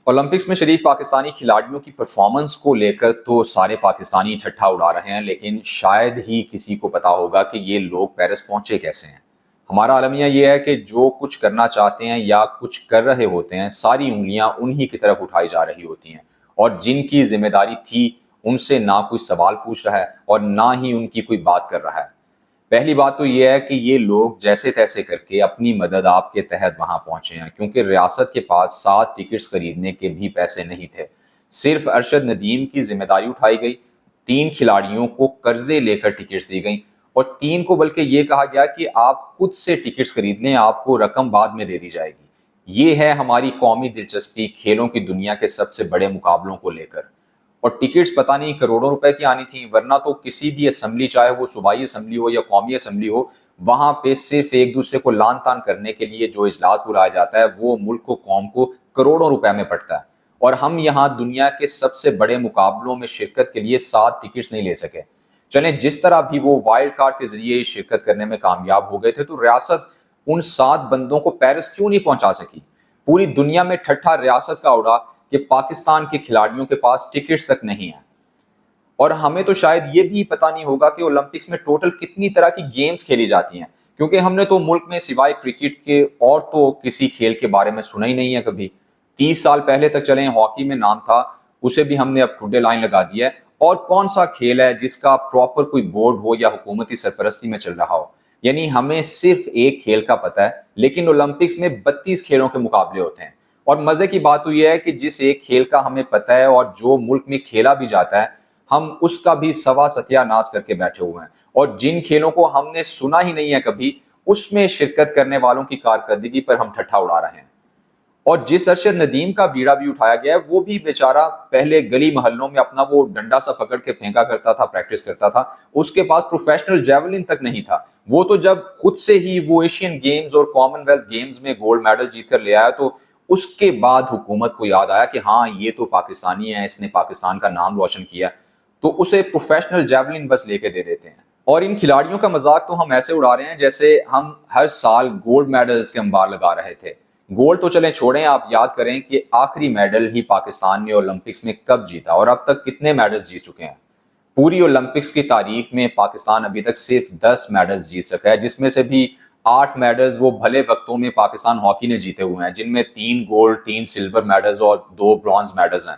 Olympics में शरीक पाकिस्तानी खिलाड़ियों की परफॉर्मेंस को लेकर तो सारे पाकिस्तानी ठट्ठा उड़ा रहे हैं, लेकिन शायद ही किसी को पता होगा कि ये लोग पेरिस पहुंचे कैसे हैं। हमारा अलमिया ये है कि जो कुछ करना चाहते हैं या कुछ कर रहे होते हैं, सारी उंगलियां उन्हीं की तरफ उठाई जा रही होती हैं, और जिनकी जिम्मेदारी थी उनसे ना कोई सवाल पूछ रहा है और ना ही उनकी कोई बात कर रहा है। पहली बात तो ये है कि ये लोग जैसे तैसे करके अपनी मदद आपके तहत वहां पहुंचे हैं, क्योंकि रियासत के पास 7 टिकट्स खरीदने के भी पैसे नहीं थे। सिर्फ अरशद नदीम की जिम्मेदारी उठाई गई, 3 खिलाड़ियों को कर्जे लेकर टिकट्स दी गई और 3 को बल्कि ये कहा गया कि आप खुद से टिकट्स खरीद लें, आपको रकम बाद में दे दी जाएगी। ये है हमारी कौमी दिलचस्पी खेलों की दुनिया के सबसे बड़े मुकाबलों को लेकर। और टिकट्स पता नहीं करोड़ों रुपए की आनी थी, वरना तो किसी भी असेंबली, चाहे वो सूबाई असेंबली हो या कौमी असेंबली हो, वहां पे सिर्फ एक दूसरे को लान तान करने के लिए जो इजलास बुलाया जाता है वो मुल्क को, कौम को करोड़ों रुपए में पड़ता है। और हम यहाँ दुनिया के सबसे बड़े मुकाबलों में शिरकत के लिए 7 टिकट्स नहीं ले सके। चलें, जिस तरह भी वो वाइल्ड कार्ड के जरिए शिरकत करने में कामयाब हो गए थे, तो रियासत उन 7 बंदों को पेरिस क्यों नहीं पहुंचा सकी? पूरी दुनिया में ठट्ठा रियासत का उड़ा कि पाकिस्तान के खिलाड़ियों के पास टिकट्स तक नहीं है। और हमें तो शायद ये भी पता नहीं होगा कि ओलंपिक्स में टोटल कितनी तरह की गेम्स खेली जाती हैं, क्योंकि हमने तो मुल्क में सिवाय क्रिकेट के और तो किसी खेल के बारे में सुना ही नहीं है कभी। 30 साल पहले तक चले हॉकी में नाम था, उसे भी हमने अब ठुड्डे लाइन लगा दिया है। और कौन सा खेल है जिसका प्रॉपर कोई बोर्ड हो या हुकूमती सरपरस्ती में चल रहा हो? यानी हमें सिर्फ एक खेल का पता है, लेकिन ओलंपिक्स में 32 खेलों के मुकाबले होते हैं। और मजे की बात तो यह है कि जिस एक खेल का हमें पता है और जो मुल्क में खेला भी जाता है, हम उसका भी सवा सत्यानाश करके बैठे हुए हैं। और जिन खेलों को हमने सुना ही नहीं है कभी, उसमें शिरकत करने वालों की कारकर्दगी पर हम ठट्ठा उड़ा रहे हैं। और जिस अरशद नदीम का बीड़ा भी उठाया गया है, वो भी बेचारा पहले गली मोहल्लों में अपना वो डंडा सा पकड़ के फेंका करता था, प्रैक्टिस करता था। उसके पास प्रोफेशनल जेवलिन तक नहीं था। वो तो जब खुद से ही वो एशियन गेम्स और कॉमनवेल्थ गेम्स में गोल्ड मेडल जीत कर ले आया, तो उसके बाद हुकूमत को याद आया कि हाँ, ये तो पाकिस्तानी है, इसने पाकिस्तान का नाम रोशन किया, तो उसे प्रोफेशनल जेवलिन बस लेके दे देते हैं। और इन खिलाड़ियों का मजाक तो हम ऐसे उड़ा रहे हैं जैसे हम हर साल गोल्ड मेडल्स के अंबार लगा रहे थे। गोल्ड तो चलें छोड़ें, आप याद करें कि आखिरी मेडल ही पाकिस्तान ने ओलंपिक्स में कब जीता और अब तक कितने मेडल्स जीत चुके हैं। पूरी ओलंपिक्स की तारीख में पाकिस्तान अभी तक सिर्फ 10 मेडल्स जीत सका है, जिसमें से भी 8 मेडल्स वो भले वक्तों में पाकिस्तान हॉकी ने जीते हुए हैं, जिनमें 3 गोल्ड, 3 सिल्वर मेडल्स और 2 ब्रॉन्ज मेडल्स हैं।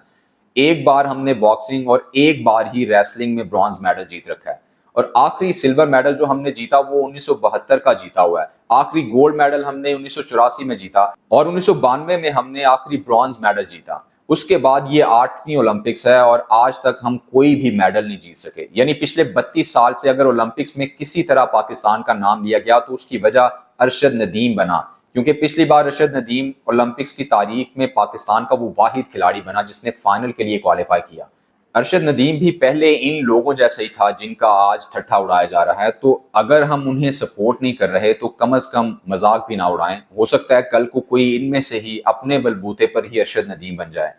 एक बार हमने बॉक्सिंग और एक बार ही रेसलिंग में ब्रॉन्ज मेडल जीत रखा है। और आखिरी सिल्वर मेडल जो हमने जीता वो 1972 का जीता हुआ है। आखिरी गोल्ड मेडल हमने 1984 में जीता और 1992 में हमने आखिरी ब्रॉन्ज मेडल जीता। उसके बाद ये 8वीं ओलंपिक्स है और आज तक हम कोई भी मेडल नहीं जीत सके। यानी पिछले 32 साल से अगर ओलंपिक्स में किसी तरह पाकिस्तान का नाम लिया गया तो उसकी वजह अरशद नदीम बना, क्योंकि पिछली बार अरशद नदीम ओलंपिक्स की तारीख में पाकिस्तान का वो वाहिद खिलाड़ी बना जिसने फाइनल के लिए क्वालिफाई किया। अरशद नदीम भी पहले इन लोगों जैसा ही था जिनका आज ठट्ठा उड़ाया जा रहा है। तो अगर हम उन्हें सपोर्ट नहीं कर रहे तो कम से कम मजाक भी ना उड़ाएं। हो सकता है कल को कोई इनमें से ही अपने बलबूते पर ही अरशद नदीम बन जाए।